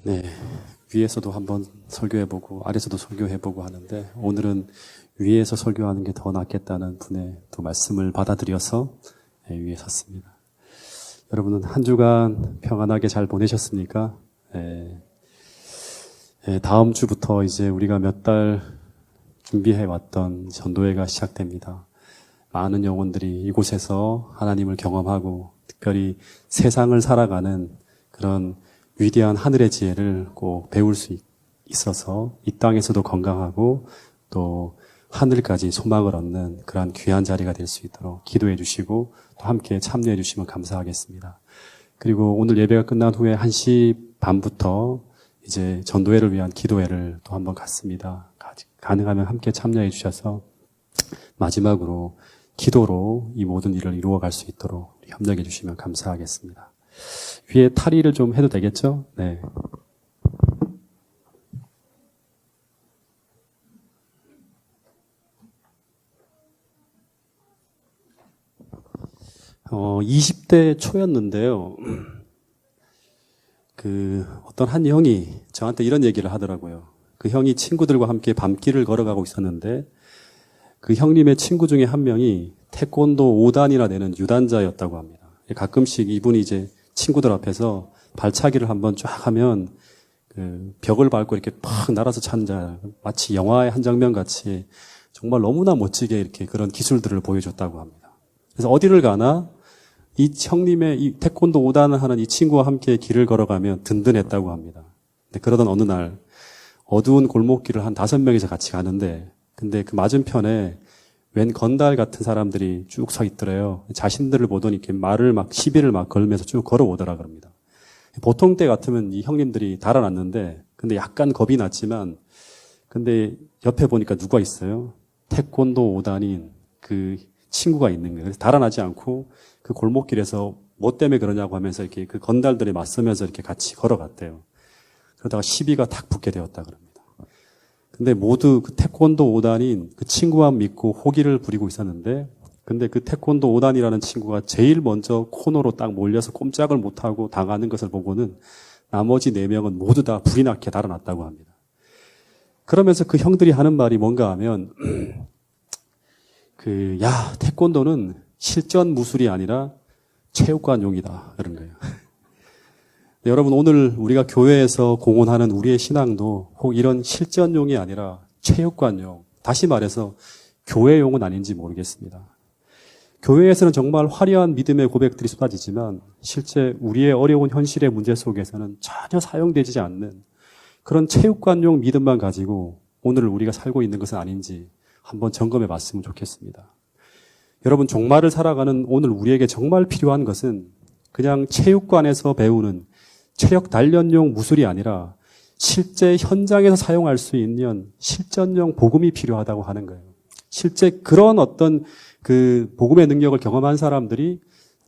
네, 위에서도 한번 설교해보고 아래에서도 설교해보고 하는데 오늘은 위에서 설교하는 게 더 낫겠다는 분의 또 말씀을 받아들여서 위에 섰습니다. 여러분은 한 주간 평안하게 잘 보내셨습니까? 다음 주부터 이제 우리가 몇 달 준비해왔던 전도회가 시작됩니다. 많은 영혼들이 이곳에서 하나님을 경험하고 특별히 세상을 살아가는 그런 위대한 하늘의 지혜를 꼭 배울 수 있어서 이 땅에서도 건강하고 또 하늘까지 소망을 얻는 그러한 귀한 자리가 될 수 있도록 기도해 주시고 또 함께 참여해 주시면 감사하겠습니다. 그리고 오늘 예배가 끝난 후에 1시 반부터 이제 전도회를 위한 기도회를 또 한번 갖습니다. 가능하면 함께 참여해 주셔서 마지막으로 기도로 이 모든 일을 이루어갈 수 있도록 협력해 주시면 감사하겠습니다. 위에 탈의를 좀 해도 되겠죠? 네. 어, 20대 초였는데요. 어떤 한 형이 저한테 이런 얘기를 하더라고요. 그 형이 친구들과 함께 밤길을 걸어가고 있었는데 그 형님의 친구 중에 한 명이 태권도 5단이나 되는 유단자였다고 합니다. 가끔씩 이분이 이제 친구들 앞에서 발차기를 한번 쫙 하면 그 벽을 밟고 이렇게 팍 날아서 찬자 마치 영화의 한 장면 같이 정말 너무나 멋지게 이렇게 그런 기술들을 보여줬다고 합니다. 그래서 어디를 가나 이 형님의 이 태권도 5단을 하는 이 친구와 함께 길을 걸어가면 든든했다고 합니다. 근데 그러던 어느 날 어두운 골목길을 한 5명이서 같이 가는데 근데 그 맞은편에 웬 건달 같은 사람들이 쭉 서 있더래요. 자신들을 보더니 이렇게 말을 막 시비를 막 걸면서 쭉 걸어오더라 그럽니다. 보통 때 같으면 이 형님들이 달아났는데 근데 약간 겁이 났지만 근데 옆에 보니까 누가 있어요? 태권도 5단인 그 친구가 있는 거예요. 그래서 달아나지 않고 그 골목길에서 뭐 때문에 그러냐고 하면서 이렇게 그 건달들에 맞서면서 이렇게 같이 걸어갔대요. 그러다가 시비가 탁 붙게 되었다 그럽니다. 근데 모두 그 태권도 5단인 그 친구만 믿고 호기를 부리고 있었는데 근데 그 태권도 5단이라는 친구가 제일 먼저 코너로 딱 몰려서 꼼짝을 못하고 당하는 것을 보고는 나머지 4명은 모두 다 불이 나게 달아났다고 합니다. 그러면서 그 형들이 하는 말이 뭔가 하면 태권도는 실전 무술이 아니라 체육관용이다 이런 거예요. 네, 여러분 오늘 우리가 교회에서 공헌하는 우리의 신앙도 혹 이런 실전용이 아니라 체육관용, 다시 말해서 교회용은 아닌지 모르겠습니다. 교회에서는 정말 화려한 믿음의 고백들이 쏟아지지만 실제 우리의 어려운 현실의 문제 속에서는 전혀 사용되지 않는 그런 체육관용 믿음만 가지고 오늘 우리가 살고 있는 것은 아닌지 한번 점검해 봤으면 좋겠습니다. 여러분 종말을 살아가는 오늘 우리에게 정말 필요한 것은 그냥 체육관에서 배우는 체력 단련용 무술이 아니라 실제 현장에서 사용할 수 있는 실전용 복음이 필요하다고 하는 거예요. 실제 그런 어떤 그 복음의 능력을 경험한 사람들이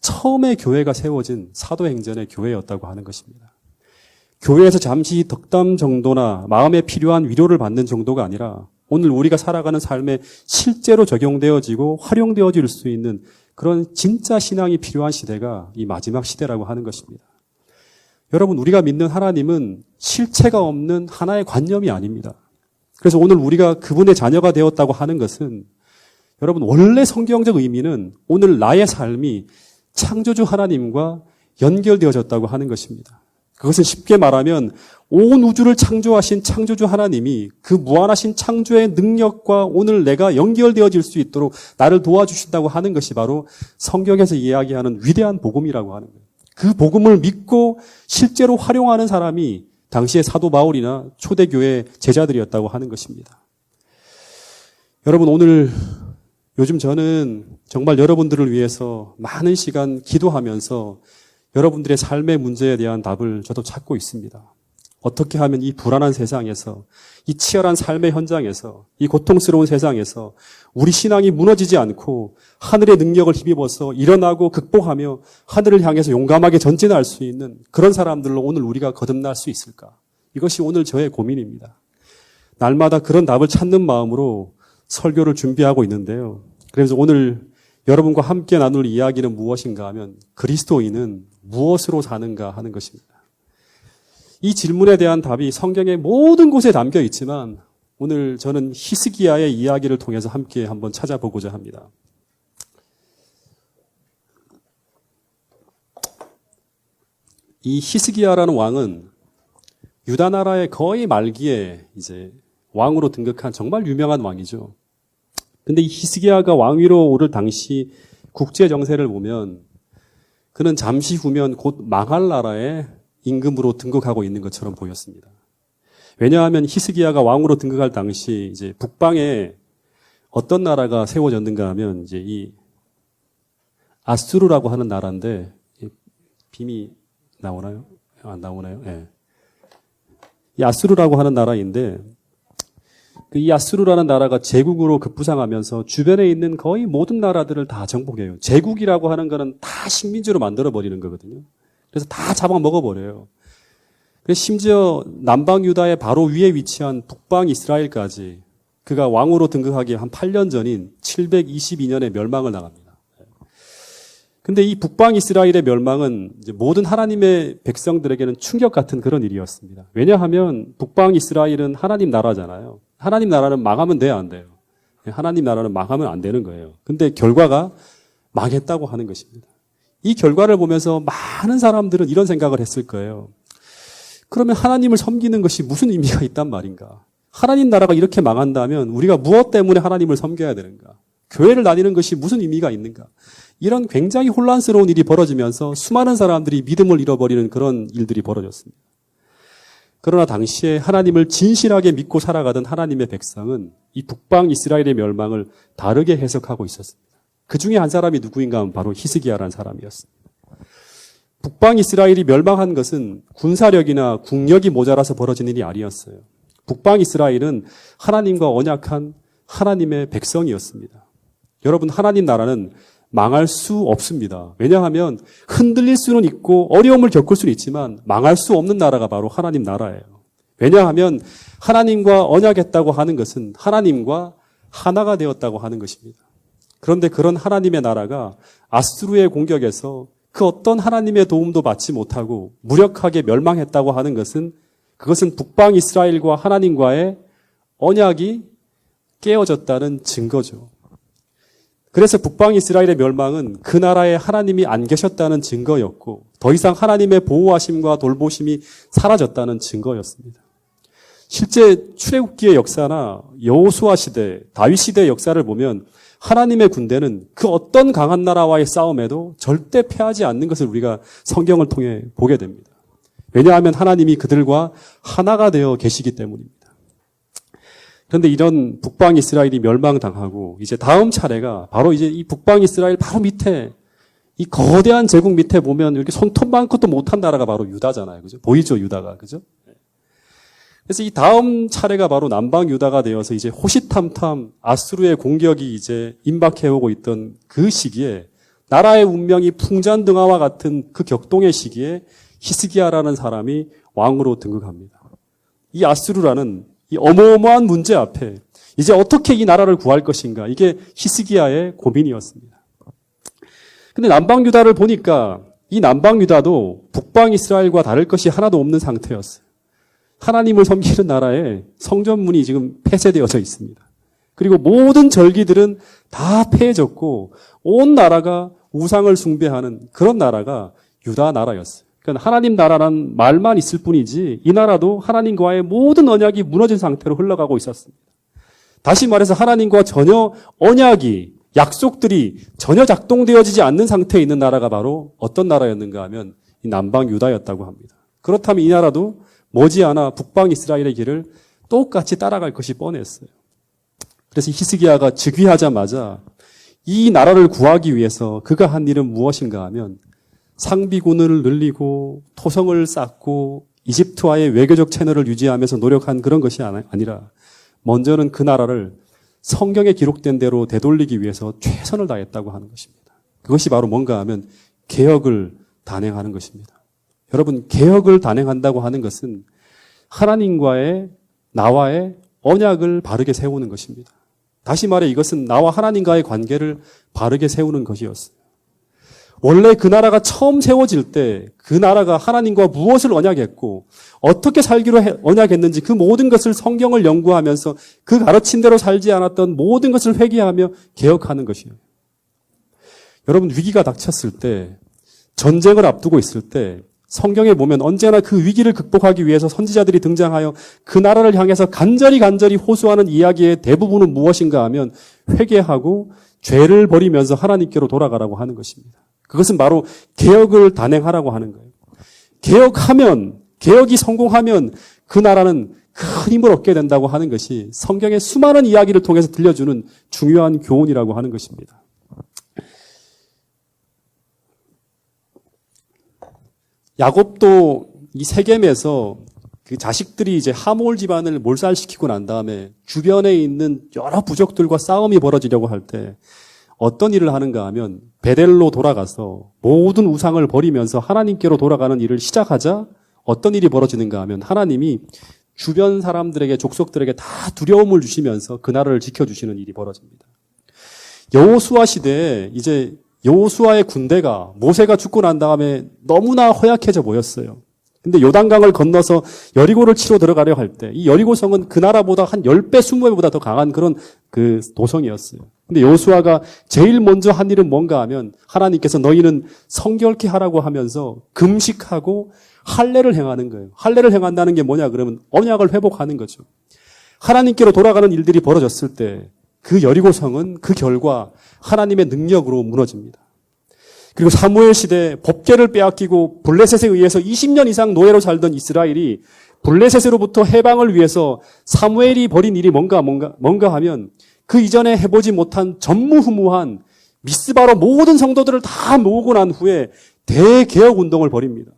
처음에 교회가 세워진 사도행전의 교회였다고 하는 것입니다. 교회에서 잠시 덕담 정도나 마음에 필요한 위로를 받는 정도가 아니라 오늘 우리가 살아가는 삶에 실제로 적용되어지고 활용되어질 수 있는 그런 진짜 신앙이 필요한 시대가 이 마지막 시대라고 하는 것입니다. 여러분 우리가 믿는 하나님은 실체가 없는 하나의 관념이 아닙니다. 그래서 오늘 우리가 그분의 자녀가 되었다고 하는 것은 여러분 원래 성경적 의미는 오늘 나의 삶이 창조주 하나님과 연결되어졌다고 하는 것입니다. 그것은 쉽게 말하면 온 우주를 창조하신 창조주 하나님이 그 무한하신 창조의 능력과 오늘 내가 연결되어질 수 있도록 나를 도와주신다고 하는 것이 바로 성경에서 이야기하는 위대한 복음이라고 하는 거예요. 그 복음을 믿고 실제로 활용하는 사람이 당시의 사도 바울이나 초대교회 제자들이었다고 하는 것입니다. 여러분 오늘 요즘 저는 정말 여러분들을 위해서 많은 시간 기도하면서 여러분들의 삶의 문제에 대한 답을 저도 찾고 있습니다. 어떻게 하면 이 불안한 세상에서, 이 치열한 삶의 현장에서, 이 고통스러운 세상에서 우리 신앙이 무너지지 않고 하늘의 능력을 힘입어서 일어나고 극복하며 하늘을 향해서 용감하게 전진할 수 있는 그런 사람들로 오늘 우리가 거듭날 수 있을까? 이것이 오늘 저의 고민입니다. 날마다 그런 답을 찾는 마음으로 설교를 준비하고 있는데요. 그래서 오늘 여러분과 함께 나눌 이야기는 무엇인가 하면 그리스도인은 무엇으로 사는가 하는 것입니다. 이 질문에 대한 답이 성경의 모든 곳에 담겨 있지만 오늘 저는 히스기야의 이야기를 통해서 함께 한번 찾아보고자 합니다. 이 히스기야라는 왕은 유다 나라의 거의 말기에 이제 왕으로 등극한 정말 유명한 왕이죠. 근데 이 히스기야가 왕위로 오를 당시 국제 정세를 보면 그는 잠시 후면 곧 망할 나라의 임금으로 등극하고 있는 것처럼 보였습니다. 왜냐하면 히스기야가 왕으로 등극할 당시 이제 북방에 어떤 나라가 세워졌는가 하면 이제 이 아수르라고 하는 나라인데 빔이 나오나요? 안 나오나요? 예. 이 아수르라고 하는 나라인데 이 아수르라는 나라가 제국으로 급부상하면서 주변에 있는 거의 모든 나라들을 다 정복해요. 제국이라고 하는 거는 다 식민지로 만들어 버리는 거거든요. 그래서 다 잡아먹어버려요. 그래서 심지어 남방 유다의 바로 위에 위치한 북방 이스라엘까지 그가 왕으로 등극하기 한 8년 전인 722년에 멸망을 당합니다. 근데 이 북방 이스라엘의 멸망은 이제 모든 하나님의 백성들에게는 충격 같은 그런 일이었습니다. 왜냐하면 북방 이스라엘은 하나님 나라잖아요. 하나님 나라는 망하면 돼야 안 돼요. 하나님 나라는 망하면 안 되는 거예요. 근데 결과가 망했다고 하는 것입니다. 이 결과를 보면서 많은 사람들은 이런 생각을 했을 거예요. 그러면 하나님을 섬기는 것이 무슨 의미가 있단 말인가? 하나님 나라가 이렇게 망한다면 우리가 무엇 때문에 하나님을 섬겨야 되는가? 교회를 다니는 것이 무슨 의미가 있는가? 이런 굉장히 혼란스러운 일이 벌어지면서 수많은 사람들이 믿음을 잃어버리는 그런 일들이 벌어졌습니다. 그러나 당시에 하나님을 진실하게 믿고 살아가던 하나님의 백성은 이 북방 이스라엘의 멸망을 다르게 해석하고 있었습니다. 그 중에 한 사람이 누구인가 하면 바로 히스기야라는 사람이었습니다. 북방 이스라엘이 멸망한 것은 군사력이나 국력이 모자라서 벌어진 일이 아니었어요. 북방 이스라엘은 하나님과 언약한 하나님의 백성이었습니다. 여러분, 하나님 나라는 망할 수 없습니다. 왜냐하면 흔들릴 수는 있고 어려움을 겪을 수는 있지만 망할 수 없는 나라가 바로 하나님 나라예요. 왜냐하면 하나님과 언약했다고 하는 것은 하나님과 하나가 되었다고 하는 것입니다. 그런데 그런 하나님의 나라가 아수르의 공격에서 그 어떤 하나님의 도움도 받지 못하고 무력하게 멸망했다고 하는 것은 그것은 북방 이스라엘과 하나님과의 언약이 깨어졌다는 증거죠. 그래서 북방 이스라엘의 멸망은 그 나라에 하나님이 안 계셨다는 증거였고 더 이상 하나님의 보호하심과 돌보심이 사라졌다는 증거였습니다. 실제 출애굽기의 역사나 여호수아 시대, 다윗 시대의 역사를 보면 하나님의 군대는 그 어떤 강한 나라와의 싸움에도 절대 패하지 않는 것을 우리가 성경을 통해 보게 됩니다. 왜냐하면 하나님이 그들과 하나가 되어 계시기 때문입니다. 그런데 이런 북방 이스라엘이 멸망당하고 이제 다음 차례가 바로 이제 이 북방 이스라엘 바로 밑에 이 거대한 제국 밑에 보면 이렇게 손톱만큼도 못한 나라가 바로 유다잖아요. 그죠? 보이죠, 유다가. 그죠? 그래서 이 다음 차례가 바로 남방 유다가 되어서 이제 호시탐탐 아수르의 공격이 이제 임박해오고 있던 그 시기에 나라의 운명이 풍전등화와 같은 그 격동의 시기에 히스기야라는 사람이 왕으로 등극합니다. 이 아수르라는 이 어마어마한 문제 앞에 이제 어떻게 이 나라를 구할 것인가, 이게 히스기야의 고민이었습니다. 근데 남방 유다를 보니까 이 남방 유다도 북방 이스라엘과 다를 것이 하나도 없는 상태였어요. 하나님을 섬기는 나라에 성전문이 지금 폐쇄되어져 있습니다. 그리고 모든 절기들은 다 폐해졌고 온 나라가 우상을 숭배하는 그런 나라가 유다 나라였어요. 그러니까 하나님 나라란 말만 있을 뿐이지 이 나라도 하나님과의 모든 언약이 무너진 상태로 흘러가고 있었습니다. 다시 말해서 하나님과 전혀 언약이, 약속들이 전혀 작동되어지지 않는 상태에 있는 나라가 바로 어떤 나라였는가 하면 이 남방 유다였다고 합니다. 그렇다면 이 나라도 머지않아 북방 이스라엘의 길을 똑같이 따라갈 것이 뻔했어요. 그래서 히스기야가 즉위하자마자 이 나라를 구하기 위해서 그가 한 일은 무엇인가 하면 상비군을 늘리고 토성을 쌓고 이집트와의 외교적 채널을 유지하면서 노력한 그런 것이 아니라 먼저는 그 나라를 성경에 기록된 대로 되돌리기 위해서 최선을 다했다고 하는 것입니다. 그것이 바로 뭔가 하면 개혁을 단행하는 것입니다. 여러분, 개혁을 단행한다고 하는 것은 하나님과의, 나와의 언약을 바르게 세우는 것입니다. 다시 말해 이것은 나와 하나님과의 관계를 바르게 세우는 것이었어요. 원래 그 나라가 처음 세워질 때 그 나라가 하나님과 무엇을 언약했고 어떻게 살기로 언약했는지 그 모든 것을 성경을 연구하면서 그 가르친 대로 살지 않았던 모든 것을 회개하며 개혁하는 것이에요. 여러분, 위기가 닥쳤을 때, 전쟁을 앞두고 있을 때 성경에 보면 언제나 그 위기를 극복하기 위해서 선지자들이 등장하여 그 나라를 향해서 간절히 호소하는 이야기의 대부분은 무엇인가 하면 회개하고 죄를 버리면서 하나님께로 돌아가라고 하는 것입니다. 그것은 바로 개혁을 단행하라고 하는 거예요. 개혁이 성공하면 그 나라는 큰 힘을 얻게 된다고 하는 것이 성경의 수많은 이야기를 통해서 들려주는 중요한 교훈이라고 하는 것입니다. 야곱도 이 세겜에서 그 자식들이 이제 하몰 집안을 몰살시키고 난 다음에 주변에 있는 여러 부족들과 싸움이 벌어지려고 할 때 어떤 일을 하는가 하면 베델로 돌아가서 모든 우상을 버리면서 하나님께로 돌아가는 일을 시작하자 어떤 일이 벌어지는가 하면 하나님이 주변 사람들에게, 족속들에게 다 두려움을 주시면서 그 나라를 지켜주시는 일이 벌어집니다. 여호수아 시대에 이제 여호수아의 군대가 모세가 죽고 난 다음에 너무나 허약해져 보였어요. 근데 요단강을 건너서 여리고를 치러 들어가려 할 때 이 여리고성은 그 나라보다 한 10배, 20배보다 더 강한 그런 그 도성이었어요. 근데 여호수아가 제일 먼저 한 일은 뭔가 하면 하나님께서 너희는 성결케 하라고 하면서 금식하고 할례를 행하는 거예요. 할례를 행한다는 게 뭐냐 그러면 언약을 회복하는 거죠. 하나님께로 돌아가는 일들이 벌어졌을 때 그 여리고성은 그 결과 하나님의 능력으로 무너집니다. 그리고 사무엘 시대에 법궤를 빼앗기고 블레셋에 의해서 20년 이상 노예로 살던 이스라엘이 블레셋으로부터 해방을 위해서 사무엘이 벌인 일이 뭔가 하면 그 이전에 해보지 못한 전무후무한 미스바로 모든 성도들을 다 모으고 난 후에 대개혁 운동을 벌입니다.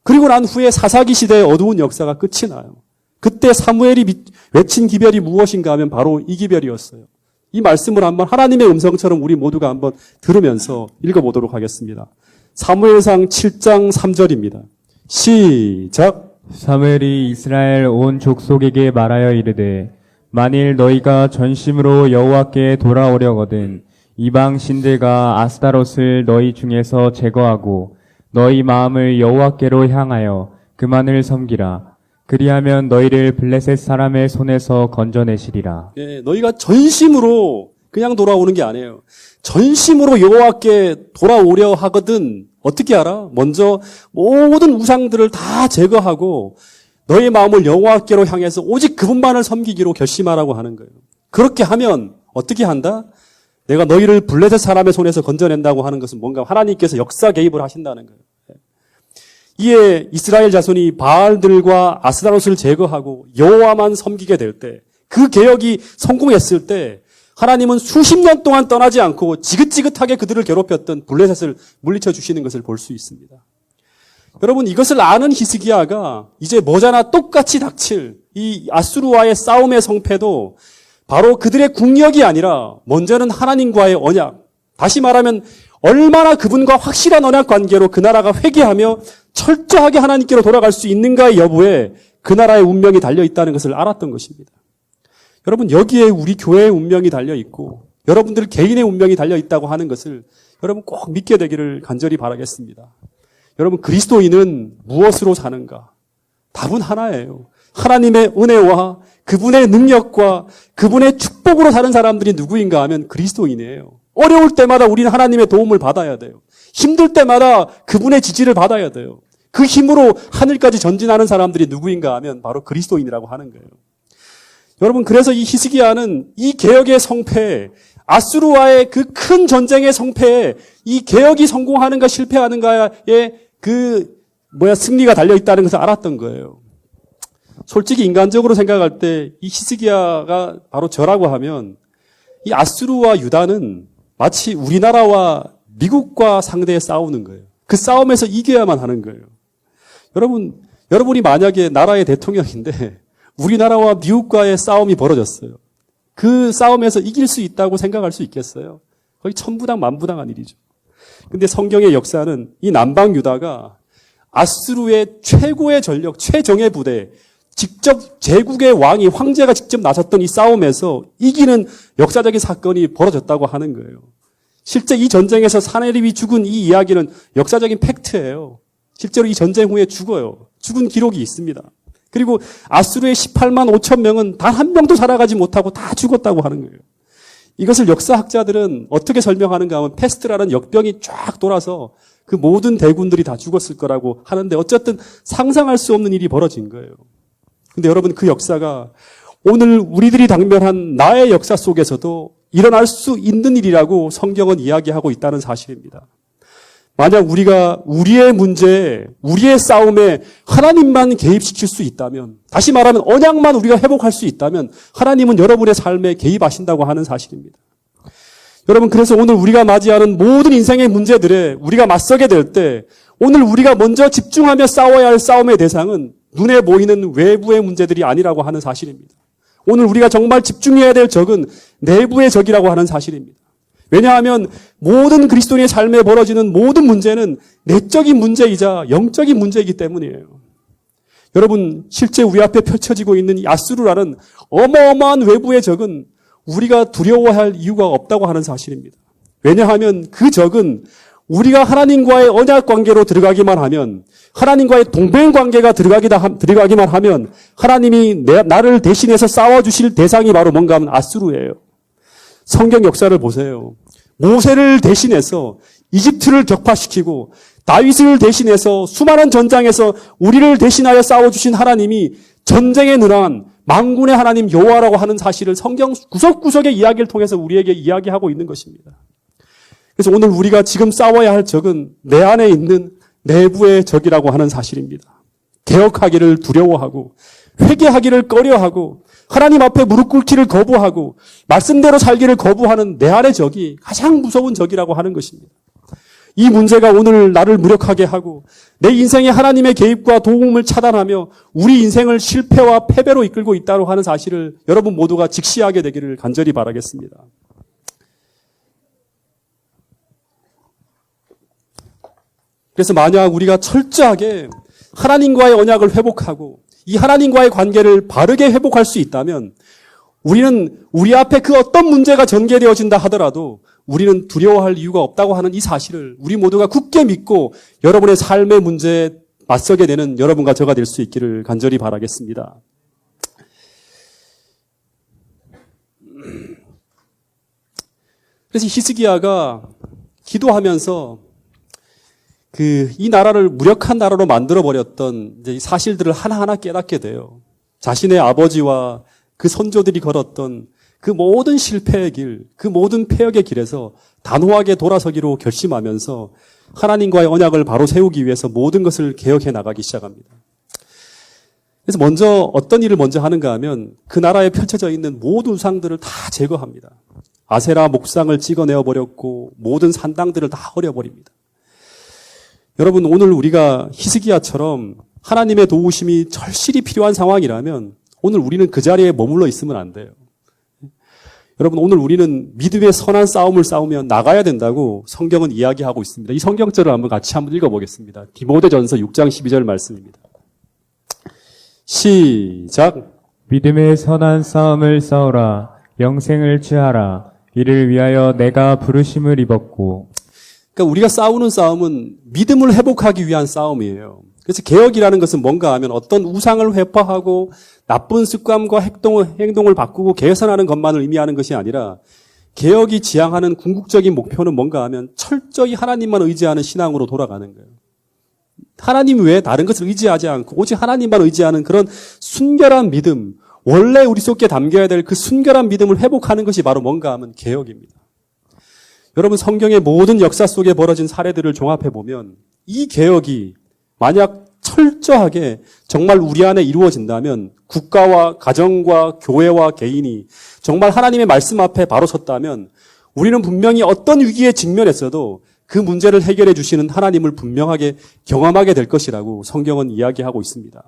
그리고 난 후에 사사기 시대의 어두운 역사가 끝이 나요. 그때 사무엘이 외친 기별이 무엇인가 하면 바로 이 기별이었어요. 이 말씀을 한번 하나님의 음성처럼 우리 모두가 한번 들으면서 읽어보도록 하겠습니다. 사무엘상 7장 3절입니다. 시작. 사무엘이 이스라엘 온 족속에게 말하여 이르되 만일 너희가 전심으로 여호와께 돌아오려거든 이방 신들과 아스타롯을 너희 중에서 제거하고 너희 마음을 여호와께로 향하여 그만을 섬기라. 그리하면 너희를 블레셋 사람의 손에서 건져내시리라. 예, 너희가 전심으로 그냥 돌아오는 게 아니에요. 전심으로 여호와께 돌아오려 하거든 어떻게 알아? 먼저 모든 우상들을 다 제거하고 너희 마음을 여호와께로 향해서 오직 그분만을 섬기기로 결심하라고 하는 거예요. 그렇게 하면 어떻게 한다? 내가 너희를 블레셋 사람의 손에서 건져낸다고 하는 것은 뭔가 하나님께서 역사 개입을 하신다는 거예요. 이에 이스라엘 자손이 바알들과 아스타롯을 제거하고 여호와만 섬기게 될 때, 그 개혁이 성공했을 때 하나님은 수십 년 동안 떠나지 않고 지긋지긋하게 그들을 괴롭혔던 블레셋을 물리쳐 주시는 것을 볼 수 있습니다. 여러분, 이것을 아는 히스기야가 이제 머지않아 똑같이 닥칠 이 아수르와의 싸움의 성패도 바로 그들의 국력이 아니라 먼저는 하나님과의 언약, 다시 말하면 얼마나 그분과 확실한 언약 관계로 그 나라가 회개하며 철저하게 하나님께로 돌아갈 수 있는가의 여부에 그 나라의 운명이 달려있다는 것을 알았던 것입니다. 여러분, 여기에 우리 교회의 운명이 달려있고 여러분들 개인의 운명이 달려있다고 하는 것을 여러분 꼭 믿게 되기를 간절히 바라겠습니다. 여러분, 그리스도인은 무엇으로 사는가? 답은 하나예요. 하나님의 은혜와 그분의 능력과 그분의 축복으로 사는 사람들이 누구인가 하면 그리스도인이에요. 어려울 때마다 우리는 하나님의 도움을 받아야 돼요. 힘들 때마다 그분의 지지를 받아야 돼요. 그 힘으로 하늘까지 전진하는 사람들이 누구인가 하면 바로 그리스도인이라고 하는 거예요. 여러분, 그래서 이 히스기야는 이 개혁의 성패, 아수르와의 그 큰 전쟁의 성패에 이 개혁이 성공하는가 실패하는가의 승리가 달려있다는 것을 알았던 거예요. 솔직히 인간적으로 생각할 때 이 히스기야가 바로 저라고 하면 이 아수르와 유다는 마치 우리나라와 미국과 상대에 싸우는 거예요. 그 싸움에서 이겨야만 하는 거예요. 여러분이 만약에 나라의 대통령인데 우리나라와 미국과의 싸움이 벌어졌어요. 그 싸움에서 이길 수 있다고 생각할 수 있겠어요? 거의 천부당 만부당한 일이죠. 근데 성경의 역사는 이 남방 유다가 아수르의 최고의 전력, 최정예 부대, 직접 제국의 왕이 황제가 직접 나섰던 이 싸움에서 이기는 역사적인 사건이 벌어졌다고 하는 거예요. 실제 이 전쟁에서 사내립이 죽은 이 이야기는 역사적인 팩트예요. 실제로 이 전쟁 후에 죽어요. 죽은 기록이 있습니다. 그리고 아수르의 18만 5천 명은 단 한 명도 살아가지 못하고 다 죽었다고 하는 거예요. 이것을 역사학자들은 어떻게 설명하는가 하면 패스트라는 역병이 쫙 돌아서 그 모든 대군들이 다 죽었을 거라고 하는데 어쨌든 상상할 수 없는 일이 벌어진 거예요. 근데 여러분 그 역사가 오늘 우리들이 당면한 나의 역사 속에서도 일어날 수 있는 일이라고 성경은 이야기하고 있다는 사실입니다. 만약 우리가 우리의 문제에, 우리의 싸움에 하나님만 개입시킬 수 있다면, 다시 말하면 언약만 우리가 회복할 수 있다면 하나님은 여러분의 삶에 개입하신다고 하는 사실입니다. 여러분, 그래서 오늘 우리가 맞이하는 모든 인생의 문제들에 우리가 맞서게 될 때 오늘 우리가 먼저 집중하며 싸워야 할 싸움의 대상은 눈에 보이는 외부의 문제들이 아니라고 하는 사실입니다. 오늘 우리가 정말 집중해야 될 적은 내부의 적이라고 하는 사실입니다. 왜냐하면 모든 그리스도인의 삶에 벌어지는 모든 문제는 내적인 문제이자 영적인 문제이기 때문이에요. 여러분, 실제 우리 앞에 펼쳐지고 있는 이 아수르라는 어마어마한 외부의 적은 우리가 두려워할 이유가 없다고 하는 사실입니다. 왜냐하면 그 적은 우리가 하나님과의 언약 관계로 들어가기만 하면, 하나님과의 동맹 관계가 들어가기만 하면 하나님이 나를 대신해서 싸워주실 대상이 바로 뭔가 하면 아수르예요. 성경 역사를 보세요. 모세를 대신해서 이집트를 격파시키고 다윗을 대신해서 수많은 전장에서 우리를 대신하여 싸워주신 하나님이 전쟁에 능한 만군의 하나님 여호와라고 하는 사실을 성경 구석구석의 이야기를 통해서 우리에게 이야기하고 있는 것입니다. 그래서 오늘 우리가 지금 싸워야 할 적은 내 안에 있는 내부의 적이라고 하는 사실입니다. 개혁하기를 두려워하고 회개하기를 꺼려하고 하나님 앞에 무릎 꿇기를 거부하고 말씀대로 살기를 거부하는 내 안의 적이 가장 무서운 적이라고 하는 것입니다. 이 문제가 오늘 나를 무력하게 하고 내 인생에 하나님의 개입과 도움을 차단하며 우리 인생을 실패와 패배로 이끌고 있다고 하는 사실을 여러분 모두가 직시하게 되기를 간절히 바라겠습니다. 그래서 만약 우리가 철저하게 하나님과의 언약을 회복하고 이 하나님과의 관계를 바르게 회복할 수 있다면 우리는 우리 앞에 그 어떤 문제가 전개되어진다 하더라도 우리는 두려워할 이유가 없다고 하는 이 사실을 우리 모두가 굳게 믿고 여러분의 삶의 문제에 맞서게 되는 여러분과 저가 될 수 있기를 간절히 바라겠습니다. 그래서 히스기야가 기도하면서 이 나라를 무력한 나라로 만들어버렸던 이제 이 사실들을 하나하나 깨닫게 돼요. 자신의 아버지와 그 선조들이 걸었던 그 모든 실패의 길, 그 모든 폐역의 길에서 단호하게 돌아서기로 결심하면서 하나님과의 언약을 바로 세우기 위해서 모든 것을 개혁해 나가기 시작합니다. 그래서 먼저 어떤 일을 먼저 하는가 하면 그 나라에 펼쳐져 있는 모든 우상들을 다 제거합니다. 아세라 목상을 찍어내어 버렸고 모든 산당들을 다 헐어버립니다. 여러분, 오늘 우리가 히스기야처럼 하나님의 도우심이 절실히 필요한 상황이라면 오늘 우리는 그 자리에 머물러 있으면 안 돼요. 여러분, 오늘 우리는 믿음의 선한 싸움을 싸우며 나가야 된다고 성경은 이야기하고 있습니다. 이 성경절을 같이 한번 읽어보겠습니다. 디모데전서 6장 12절 말씀입니다. 시작. 믿음의 선한 싸움을 싸우라. 영생을 취하라. 이를 위하여 내가 부르심을 입었고. 그러니까 우리가 싸우는 싸움은 믿음을 회복하기 위한 싸움이에요. 그래서 개혁이라는 것은 뭔가 하면 어떤 우상을 회파하고 나쁜 습관과 행동을 바꾸고 개선하는 것만을 의미하는 것이 아니라 개혁이 지향하는 궁극적인 목표는 뭔가 하면 철저히 하나님만 의지하는 신앙으로 돌아가는 거예요. 하나님 외에 다른 것을 의지하지 않고 오직 하나님만 의지하는 그런 순결한 믿음, 원래 우리 속에 담겨야 될 그 순결한 믿음을 회복하는 것이 바로 뭔가 하면 개혁입니다. 여러분, 성경의 모든 역사 속에 벌어진 사례들을 종합해 보면 이 개혁이 만약 철저하게 정말 우리 안에 이루어진다면 국가와 가정과 교회와 개인이 정말 하나님의 말씀 앞에 바로 섰다면 우리는 분명히 어떤 위기에 직면했어도 그 문제를 해결해 주시는 하나님을 분명하게 경험하게 될 것이라고 성경은 이야기하고 있습니다.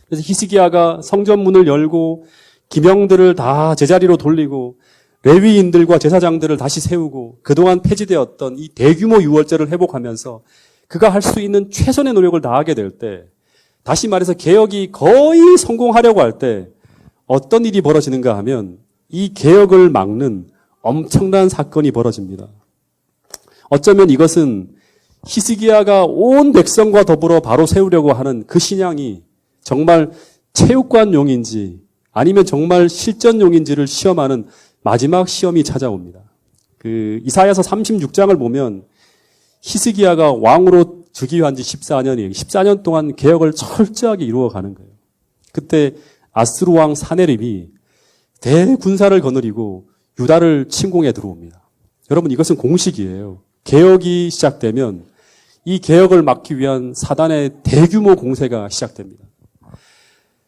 그래서 히스기야가 성전문을 열고 기명들을 다 제자리로 돌리고 레위인들과 제사장들을 다시 세우고 그동안 폐지되었던 이 대규모 유월절을 회복하면서 그가 할 수 있는 최선의 노력을 다하게 될 때, 다시 말해서 개혁이 거의 성공하려고 할 때 어떤 일이 벌어지는가 하면 이 개혁을 막는 엄청난 사건이 벌어집니다. 어쩌면 이것은 히스기야가 온 백성과 더불어 바로 세우려고 하는 그 신앙이 정말 체육관용인지 아니면 정말 실전용인지를 시험하는 마지막 시험이 찾아옵니다. 이사야서 36장을 보면 히스기야가 왕으로 즉위한 지 14년이에요. 14년 동안 개혁을 철저하게 이루어가는 거예요. 그때 아스루 왕 사네립이 대군사를 거느리고 유다를 침공해 들어옵니다. 여러분, 이것은 공식이에요. 개혁이 시작되면 이 개혁을 막기 위한 사단의 대규모 공세가 시작됩니다.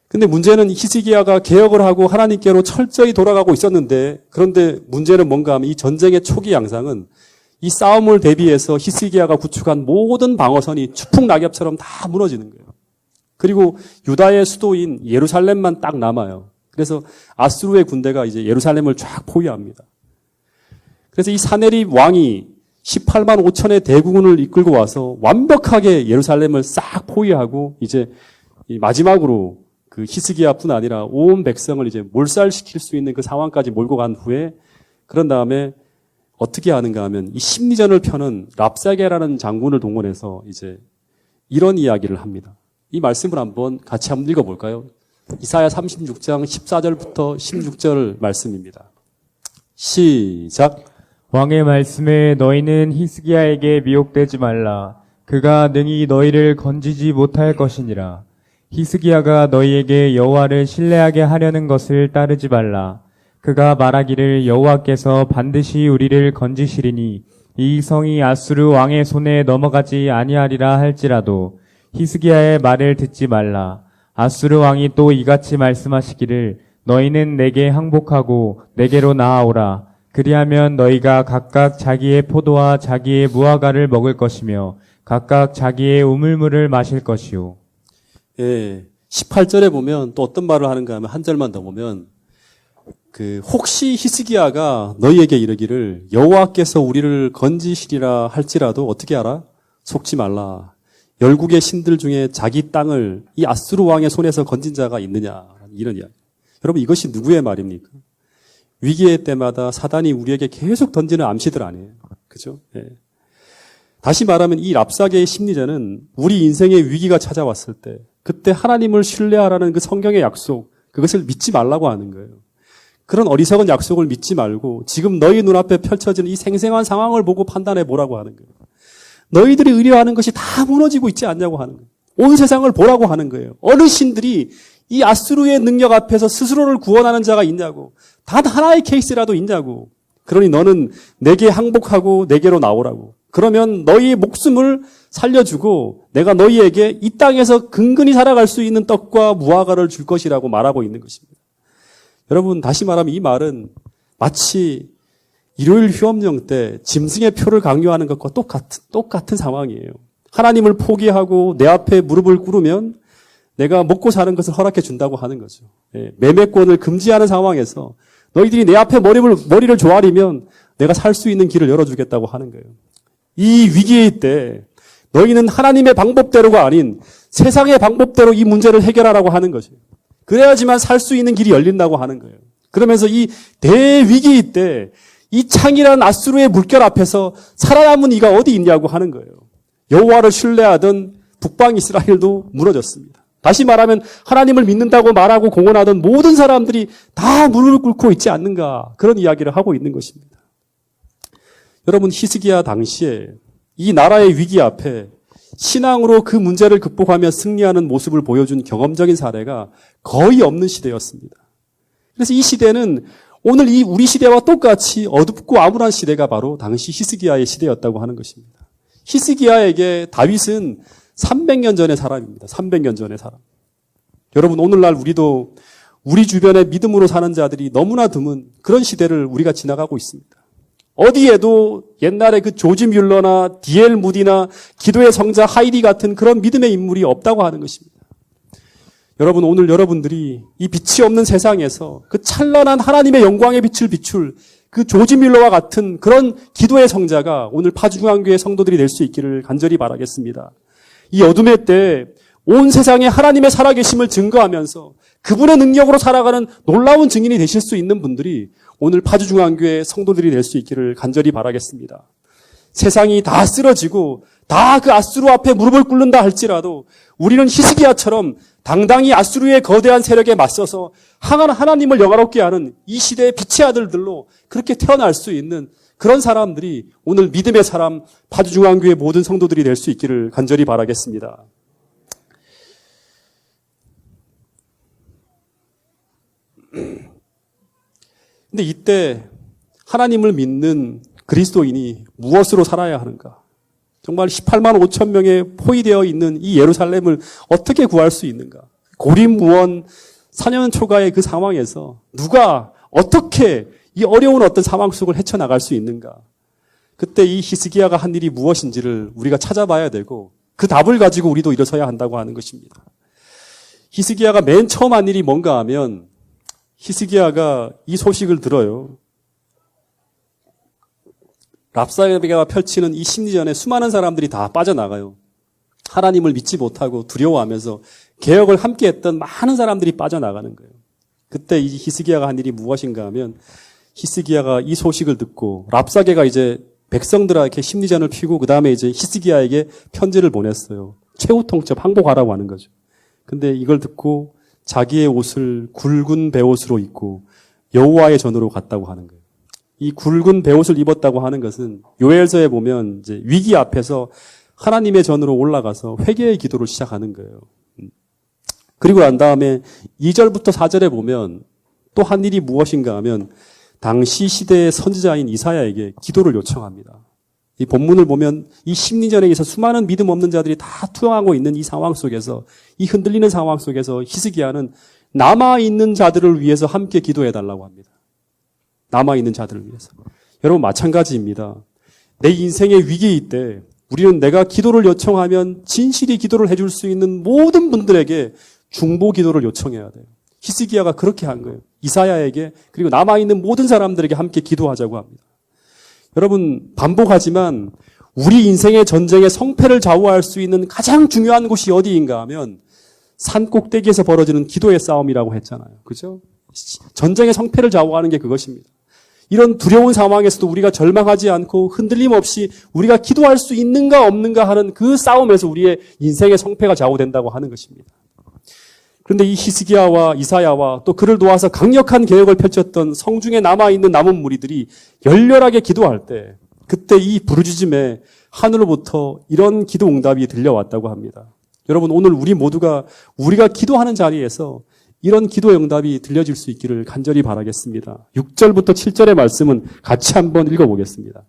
근데 문제는 히스기야가 개혁을 하고 하나님께로 철저히 돌아가고 있었는데, 그런데 문제는 뭔가 하면 이 전쟁의 초기 양상은 이 싸움을 대비해서 히스기야가 구축한 모든 방어선이 추풍낙엽처럼 다 무너지는 거예요. 그리고 유다의 수도인 예루살렘만 딱 남아요. 그래서 아수르의 군대가 이제 예루살렘을 쫙 포위합니다. 그래서 이 사네립 왕이 18만 5천의 대군을 이끌고 와서 완벽하게 예루살렘을 싹 포위하고 이제 마지막으로 그 히스기야뿐 아니라 온 백성을 이제 몰살시킬 수 있는 그 상황까지 몰고 간 후에, 그런 다음에 어떻게 하는가 하면 이 심리전을 펴는 랍사게라는 장군을 동원해서 이제 이런 이야기를 합니다. 이 말씀을 같이 한번 읽어볼까요? 이사야 36장 14절부터 16절 말씀입니다. 시작. 왕의 말씀에 너희는 히스기야에게 미혹되지 말라. 그가 능히 너희를 건지지 못할 것이니라. 히스기야가 너희에게 여호와를 신뢰하게 하려는 것을 따르지 말라. 그가 말하기를 여호와께서 반드시 우리를 건지시리니 이 성이 아수르 왕의 손에 넘어가지 아니하리라 할지라도 히스기야의 말을 듣지 말라. 아수르 왕이 또 이같이 말씀하시기를 너희는 내게 항복하고 내게로 나아오라. 그리하면 너희가 각각 자기의 포도와 자기의 무화과를 먹을 것이며 각각 자기의 우물물을 마실 것이요. 예, 18절에 보면 또 어떤 말을 하는가 하면 한 절만 더 보면 혹시 히스기야가 너희에게 이르기를 여호와께서 우리를 건지시리라 할지라도 어떻게 알아? 속지 말라. 열국의 신들 중에 자기 땅을 이 아수르 왕의 손에서 건진 자가 있느냐, 이런 이야기. 여러분, 이것이 누구의 말입니까? 위기의 때마다 사단이 우리에게 계속 던지는 암시들 아니에요. 그죠? 예. 다시 말하면 이 랍사게의 심리전은 우리 인생의 위기가 찾아왔을 때 그때 하나님을 신뢰하라는 그 성경의 약속, 그것을 믿지 말라고 하는 거예요. 그런 어리석은 약속을 믿지 말고 지금 너희 눈앞에 펼쳐지는 이 생생한 상황을 보고 판단해 보라고 하는 거예요. 너희들이 의뢰하는 것이 다 무너지고 있지 않냐고 하는 거예요. 온 세상을 보라고 하는 거예요. 어느 신들이 이 아수르의 능력 앞에서 스스로를 구원하는 자가 있냐고. 단 하나의 케이스라도 있냐고. 그러니 너는 내게 항복하고 내게로 나오라고. 그러면 너희의 목숨을 살려주고 내가 너희에게 이 땅에서 근근히 살아갈 수 있는 떡과 무화과를 줄 것이라고 말하고 있는 것입니다. 여러분, 다시 말하면 이 말은 마치 일요일 휴업령 때 짐승의 표를 강요하는 것과 똑같은 상황이에요. 하나님을 포기하고 내 앞에 무릎을 꿇으면 내가 먹고 사는 것을 허락해 준다고 하는 거죠. 예, 매매권을 금지하는 상황에서 너희들이 내 앞에 머리를 조아리면 내가 살 수 있는 길을 열어주겠다고 하는 거예요. 이 위기의 때 너희는 하나님의 방법대로가 아닌 세상의 방법대로 이 문제를 해결하라고 하는 것이에요. 그래야지만 살 수 있는 길이 열린다고 하는 거예요. 그러면서 이 대위기의 때 이 창이란 아수르의 물결 앞에서 살아남은 이가 어디 있냐고 하는 거예요. 여호와를 신뢰하던 북방 이스라엘도 무너졌습니다. 다시 말하면 하나님을 믿는다고 말하고 공언하던 모든 사람들이 다 무릎을 꿇고 있지 않는가, 그런 이야기를 하고 있는 것입니다. 여러분, 히스기야 당시에 이 나라의 위기 앞에 신앙으로 그 문제를 극복하며 승리하는 모습을 보여준 경험적인 사례가 거의 없는 시대였습니다. 그래서 이 시대는 오늘 이 우리 시대와 똑같이 어둡고 암울한 시대가 바로 당시 히스기야의 시대였다고 하는 것입니다. 히스기야에게 다윗은 300년 전의 사람입니다. 300년 전의 사람. 여러분, 오늘날 우리도 우리 주변에 믿음으로 사는 자들이 너무나 드문 그런 시대를 우리가 지나가고 있습니다. 어디에도 옛날에 그 조지 뮬러나 D.L. 무디나 기도의 성자 하이디 같은 그런 믿음의 인물이 없다고 하는 것입니다. 여러분, 오늘 여러분들이 이 빛이 없는 세상에서 그 찬란한 하나님의 영광의 빛을 비출 그 조지 뮬러와 같은 그런 기도의 성자가 오늘 파주중앙교회 성도들이 될 수 있기를 간절히 바라겠습니다. 이 어둠의 때 온 세상에 하나님의 살아계심을 증거하면서 그분의 능력으로 살아가는 놀라운 증인이 되실 수 있는 분들이 오늘 파주중앙교회 성도들이 될 수 있기를 간절히 바라겠습니다. 세상이 다 쓰러지고 다 그 아수르 앞에 무릎을 꿇는다 할지라도 우리는 히스기야처럼 당당히 아수르의 거대한 세력에 맞서서 하나님을 영화롭게 하는 이 시대의 빛의 아들들로 그렇게 태어날 수 있는 그런 사람들이 오늘 믿음의 사람 파주중앙교회 모든 성도들이 될 수 있기를 간절히 바라겠습니다. 근데 이때 하나님을 믿는 그리스도인이 무엇으로 살아야 하는가? 정말 18만 5천 명에 포위되어 있는 이 예루살렘을 어떻게 구할 수 있는가? 고립무원 4년 초가의 그 상황에서 누가 어떻게 이 어려운 어떤 상황 속을 헤쳐나갈 수 있는가? 그때 이 히스기야가 한 일이 무엇인지를 우리가 찾아봐야 되고 그 답을 가지고 우리도 일어서야 한다고 하는 것입니다. 히스기야가 맨 처음 한 일이 뭔가 하면 히스기야가 이 소식을 들어요. 랍사게가 펼치는 이 심리전에 수많은 사람들이 다 빠져나가요. 하나님을 믿지 못하고 두려워하면서 개혁을 함께했던 많은 사람들이 빠져나가는 거예요. 그때 이 히스기야가 한 일이 무엇인가 하면 히스기야가 이 소식을 듣고 랍사게가 이제 백성들에게 심리전을 피우고 그 다음에 이제 히스기야에게 편지를 보냈어요. 최후 통첩 항복하라고 하는 거죠. 근데 이걸 듣고 자기의 옷을 굵은 베옷으로 입고 여호와의 전으로 갔다고 하는 거예요. 이 굵은 베옷을 입었다고 하는 것은 요엘서에 보면 이제 위기 앞에서 하나님의 전으로 올라가서 회개의 기도를 시작하는 거예요. 그리고 난 다음에 2절부터 4절에 보면 또 한 일이 무엇인가 하면 당시 시대의 선지자인 이사야에게 기도를 요청합니다. 이 본문을 보면 이 심리전에 의해서 수많은 믿음 없는 자들이 다 투영하고 있는 이 상황 속에서 이 흔들리는 상황 속에서 히스기야는 남아있는 자들을 위해서 함께 기도해달라고 합니다. 남아있는 자들을 위해서. 여러분 마찬가지입니다. 내 인생의 위기일 때 우리는 내가 기도를 요청하면 진실이 기도를 해줄 수 있는 모든 분들에게 중보 기도를 요청해야 돼요. 히스기야가 그렇게 한 거예요. 이사야에게 그리고 남아있는 모든 사람들에게 함께 기도하자고 합니다. 여러분 반복하지만 우리 인생의 전쟁의 성패를 좌우할 수 있는 가장 중요한 곳이 어디인가 하면 산 꼭대기에서 벌어지는 기도의 싸움이라고 했잖아요. 그죠? 전쟁의 성패를 좌우하는 게 그것입니다. 이런 두려운 상황에서도 우리가 절망하지 않고 흔들림 없이 우리가 기도할 수 있는가 없는가 하는 그 싸움에서 우리의 인생의 성패가 좌우된다고 하는 것입니다. 그런데 이 히스기야와 이사야와 또 그를 도와서 강력한 개혁을 펼쳤던 성중에 남아있는 남은 무리들이 열렬하게 기도할 때 그때 이 부르짖음에 하늘로부터 이런 기도 응답이 들려왔다고 합니다. 여러분 오늘 우리 모두가 우리가 기도하는 자리에서 이런 기도 응답이 들려질 수 있기를 간절히 바라겠습니다. 6절부터 7절의 말씀은 같이 한번 읽어보겠습니다.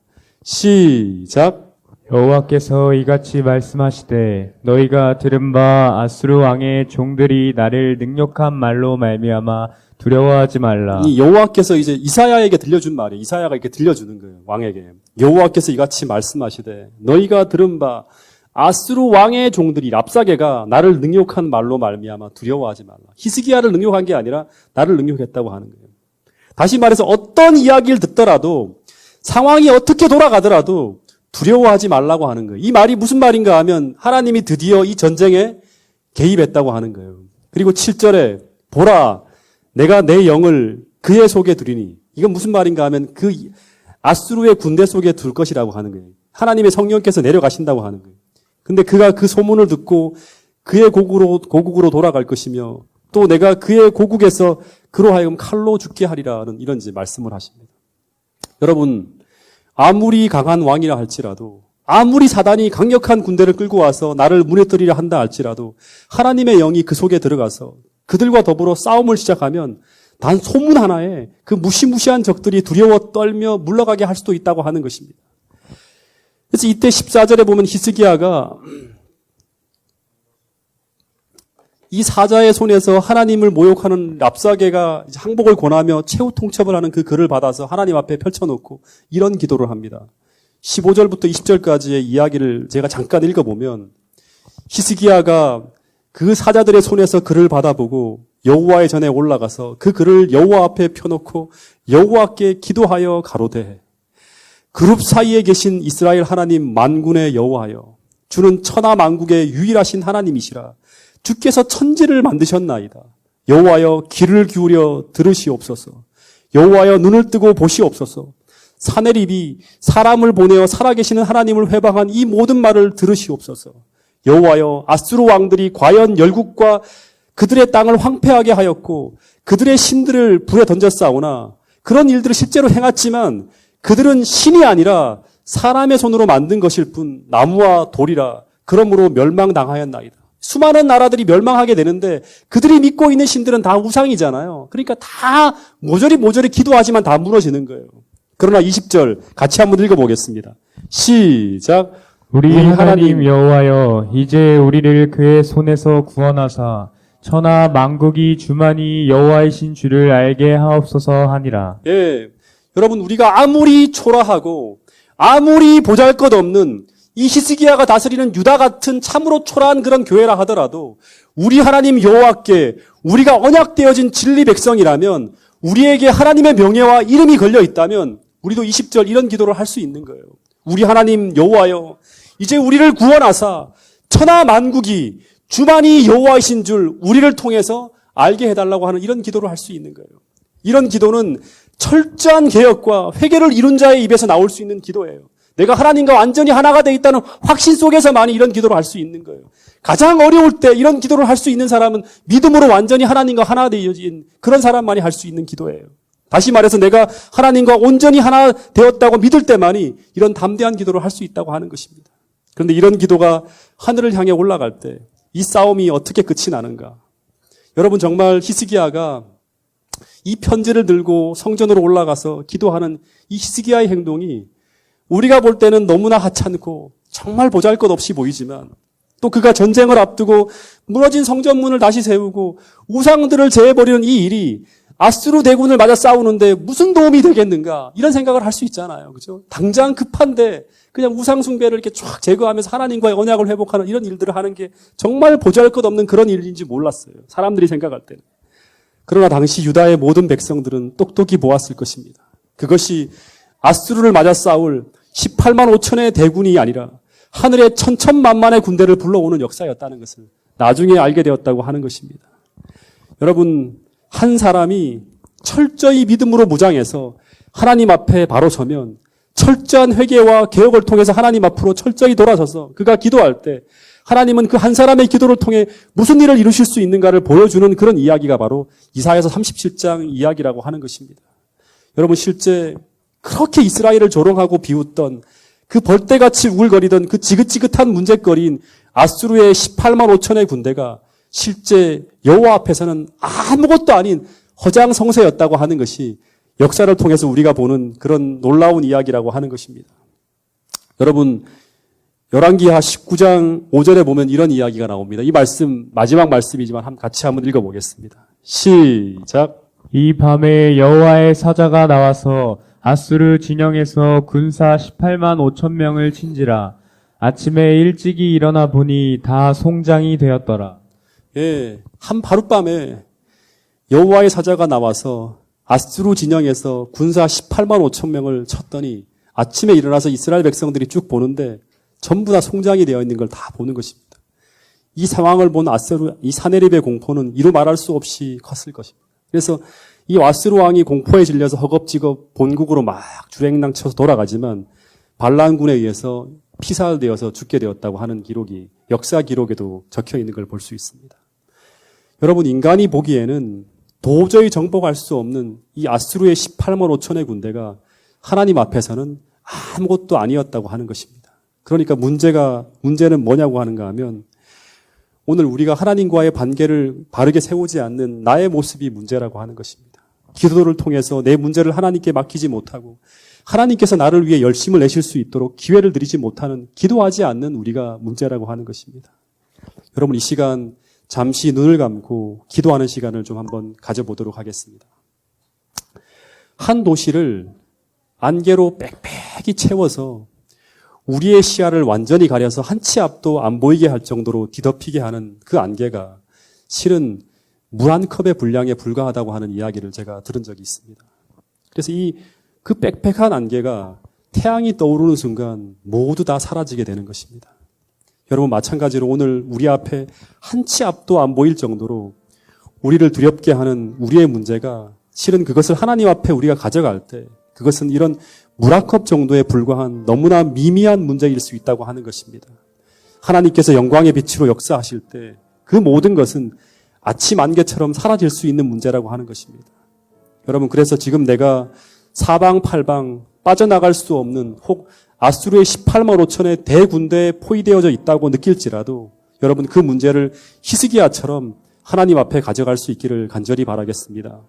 시작. 여호와께서 이같이 말씀하시되 너희가 들은 바 아수르 왕의 종들이 나를 능욕한 말로 말미암아 두려워하지 말라. 이 여호와께서 이제 이사야에게 들려준 말이에요. 이사야가 이렇게 들려주는 거예요. 왕에게. 여호와께서 이같이 말씀하시되 너희가 들은 바 아수르 왕의 종들이 랍사게가 나를 능욕한 말로 말미암아 두려워하지 말라. 히스기야를 능욕한 게 아니라 나를 능욕했다고 하는 거예요. 다시 말해서 어떤 이야기를 듣더라도 상황이 어떻게 돌아가더라도 두려워하지 말라고 하는 거예요. 이 말이 무슨 말인가 하면 하나님이 드디어 이 전쟁에 개입했다고 하는 거예요. 그리고 7절에 보라 내가 내 영을 그의 속에 두리니 이건 무슨 말인가 하면 그 아수르의 군대 속에 둘 것이라고 하는 거예요. 하나님의 성령께서 내려가신다고 하는 거예요. 근데 그가 그 소문을 듣고 그의 고국으로 돌아갈 것이며 또 내가 그의 고국에서 그로 하여금 칼로 죽게 하리라는 이런 말씀을 하십니다. 여러분 아무리 강한 왕이라 할지라도 아무리 사단이 강력한 군대를 끌고 와서 나를 무너뜨리려 한다 할지라도 하나님의 영이 그 속에 들어가서 그들과 더불어 싸움을 시작하면 단 소문 하나에 그 무시무시한 적들이 두려워 떨며 물러가게 할 수도 있다고 하는 것입니다. 그래서 이때 14절에 보면 히스기야가 이 사자의 손에서 하나님을 모욕하는 랍사게가 항복을 권하며 최후 통첩을 하는 그 글을 받아서 하나님 앞에 펼쳐놓고 이런 기도를 합니다. 15절부터 20절까지의 이야기를 제가 잠깐 읽어보면 히스기야가 그 사자들의 손에서 글을 받아보고 여호와의 전에 올라가서 그 글을 여호와 앞에 펴놓고 여호와께 기도하여 가로되 그룹 사이에 계신 이스라엘 하나님 만군의 여호와여 주는 천하 만국의 유일하신 하나님이시라 주께서 천지를 만드셨나이다. 여호와여 귀를 기울여 들으시옵소서. 여호와여 눈을 뜨고 보시옵소서. 사내립이 사람을 보내어 살아계시는 하나님을 회방한 이 모든 말을 들으시옵소서. 여호와여, 아수르 왕들이 과연 열국과 그들의 땅을 황폐하게 하였고 그들의 신들을 불에 던졌사오나 그런 일들을 실제로 행했지만 그들은 신이 아니라 사람의 손으로 만든 것일 뿐 나무와 돌이라. 그러므로 멸망당하였나이다. 수많은 나라들이 멸망하게 되는데 그들이 믿고 있는 신들은 다 우상이잖아요. 그러니까 다 모조리 기도하지만 다 무너지는 거예요. 그러나 20절 같이 한번 읽어보겠습니다. 시작. 우리 하나님 여호와여, 이제 우리를 그의 손에서 구원하사 천하 만국이 주만이 여호와이신 줄을 알게 하옵소서 하니라. 예, 여러분 우리가 아무리 초라하고 아무리 보잘것없는 이 히스기야가 다스리는 유다 같은 참으로 초라한 그런 교회라 하더라도 우리 하나님 여호와께 우리가 언약되어진 진리 백성이라면 우리에게 하나님의 명예와 이름이 걸려 있다면 우리도 20절 이런 기도를 할 수 있는 거예요. 우리 하나님 여호와여, 이제 우리를 구원하사 천하 만국이 주만이 여호와이신 줄 우리를 통해서 알게 해달라고 하는 이런 기도를 할 수 있는 거예요. 이런 기도는 철저한 개혁과 회개를 이룬 자의 입에서 나올 수 있는 기도예요. 내가 하나님과 완전히 하나가 되어 있다는 확신 속에서만이 이런 기도를 할 수 있는 거예요. 가장 어려울 때 이런 기도를 할 수 있는 사람은 믿음으로 완전히 하나님과 하나 되어진 그런 사람만이 할 수 있는 기도예요. 다시 말해서 내가 하나님과 온전히 하나 되었다고 믿을 때만이 이런 담대한 기도를 할 수 있다고 하는 것입니다. 그런데 이런 기도가 하늘을 향해 올라갈 때 이 싸움이 어떻게 끝이 나는가? 여러분 정말 히스기야가 이 편지를 들고 성전으로 올라가서 기도하는 이 히스기야의 행동이 우리가 볼 때는 너무나 하찮고 정말 보잘것없이 보이지만 또 그가 전쟁을 앞두고 무너진 성전문을 다시 세우고 우상들을 제해버리는 이 일이 아수르 대군을 맞아 싸우는데 무슨 도움이 되겠는가? 이런 생각을 할 수 있잖아요. 그죠? 당장 급한데 그냥 우상 숭배를 이렇게 쫙 제거하면서 하나님과의 언약을 회복하는 이런 일들을 하는 게 정말 보잘것없는 그런 일인지 몰랐어요. 사람들이 생각할 때는. 그러나 당시 유다의 모든 백성들은 똑똑히 보았을 것입니다. 그것이 아수르를 맞아 싸울 18만 5천의 대군이 아니라 하늘의 천천만만의 군대를 불러오는 역사였다는 것을 나중에 알게 되었다고 하는 것입니다. 여러분, 한 사람이 철저히 믿음으로 무장해서 하나님 앞에 바로 서면 철저한 회개와 개혁을 통해서 하나님 앞으로 철저히 돌아서서 그가 기도할 때 하나님은 그 한 사람의 기도를 통해 무슨 일을 이루실 수 있는가를 보여주는 그런 이야기가 바로 이사야서 37장 이야기라고 하는 것입니다. 여러분 실제 그렇게 이스라엘을 조롱하고 비웃던 그 벌떼같이 우글거리던 그 지긋지긋한 문제거리인 아수르의 18만 5천의 군대가 실제 여호와 앞에서는 아무것도 아닌 허장성세였다고 하는 것이 역사를 통해서 우리가 보는 그런 놀라운 이야기라고 하는 것입니다. 여러분 열왕기하 19장 5절에 보면 이런 이야기가 나옵니다. 이 말씀 마지막 말씀이지만 같이 한번 읽어보겠습니다. 시작. 이 밤에 여호와의 사자가 나와서 아수르 진영에서 군사 18만 5천 명을 친지라. 아침에 일찍이 일어나 보니 다 송장이 되었더라. 예, 한 하룻밤에 여호와의 사자가 나와서 아수르 진영에서 군사 18만 5천 명을 쳤더니 아침에 일어나서 이스라엘 백성들이 쭉 보는데 전부 다 송장이 되어 있는 걸 다 보는 것입니다. 이 상황을 본 아수르, 이 사내립의 공포는 이루 말할 수 없이 컸을 것입니다. 그래서 이 아수르 왕이 공포에 질려서 허겁지겁 본국으로 막 주랭랑 쳐서 돌아가지만 반란군에 의해서 피살되어서 죽게 되었다고 하는 기록이 역사 기록에도 적혀 있는 걸 볼 수 있습니다. 여러분 인간이 보기에는 도저히 정복할 수 없는 이 아수르의 18만 5천의 군대가 하나님 앞에서는 아무것도 아니었다고 하는 것입니다. 그러니까 문제는 뭐냐고 하는가 하면 오늘 우리가 하나님과의 관계를 바르게 세우지 않는 나의 모습이 문제라고 하는 것입니다. 기도를 통해서 내 문제를 하나님께 맡기지 못하고 하나님께서 나를 위해 열심을 내실 수 있도록 기회를 드리지 못하는 기도하지 않는 우리가 문제라고 하는 것입니다. 여러분 이 시간 잠시 눈을 감고 기도하는 시간을 좀 한번 가져보도록 하겠습니다. 한 도시를 안개로 빽빽히 채워서 우리의 시야를 완전히 가려서 한 치 앞도 안 보이게 할 정도로 뒤덮이게 하는 그 안개가 실은 물 한 컵의 분량에 불과하다고 하는 이야기를 제가 들은 적이 있습니다. 그래서 그 빽빽한 안개가 태양이 떠오르는 순간 모두 다 사라지게 되는 것입니다. 여러분 마찬가지로 오늘 우리 앞에 한 치 앞도 안 보일 정도로 우리를 두렵게 하는 우리의 문제가 실은 그것을 하나님 앞에 우리가 가져갈 때 그것은 이런 물 한 컵 정도에 불과한 너무나 미미한 문제일 수 있다고 하는 것입니다. 하나님께서 영광의 빛으로 역사하실 때 그 모든 것은 아침 안개처럼 사라질 수 있는 문제라고 하는 것입니다. 여러분, 그래서 지금 내가 사방팔방 빠져나갈 수 없는 혹 아수르의 18만 5천의 대군대에 포위되어져 있다고 느낄지라도 여러분, 그 문제를 히스기야처럼 하나님 앞에 가져갈 수 있기를 간절히 바라겠습니다.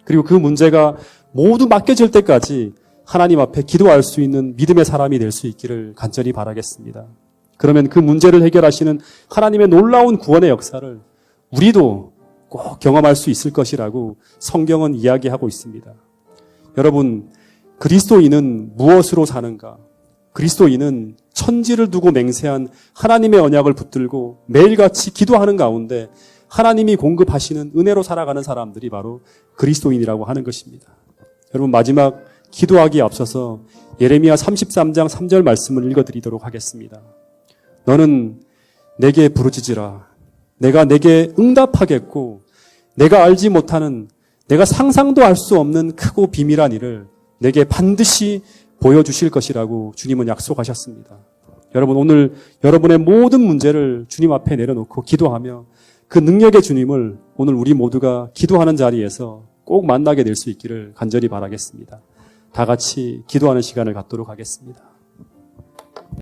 그리고 그 문제가 모두 맡겨질 때까지 하나님 앞에 기도할 수 있는 믿음의 사람이 될 수 있기를 간절히 바라겠습니다. 그러면 그 문제를 해결하시는 하나님의 놀라운 구원의 역사를 우리도 꼭 경험할 수 있을 것이라고 성경은 이야기하고 있습니다. 여러분, 그리스도인은 무엇으로 사는가? 그리스도인은 천지를 두고 맹세한 하나님의 언약을 붙들고 매일같이 기도하는 가운데 하나님이 공급하시는 은혜로 살아가는 사람들이 바로 그리스도인이라고 하는 것입니다. 여러분, 마지막 기도하기에 앞서서 예레미야 33장 3절 말씀을 읽어드리도록 하겠습니다. 너는 내게 부르짖으라. 내가 내게 응답하겠고 내가 알지 못하는, 내가 상상도 할 수 없는 크고 비밀한 일을 내게 반드시 보여주실 것이라고 주님은 약속하셨습니다. 여러분, 오늘 여러분의 모든 문제를 주님 앞에 내려놓고 기도하며 그 능력의 주님을 오늘 우리 모두가 기도하는 자리에서 꼭 만나게 될 수 있기를 간절히 바라겠습니다. 다 같이 기도하는 시간을 갖도록 하겠습니다.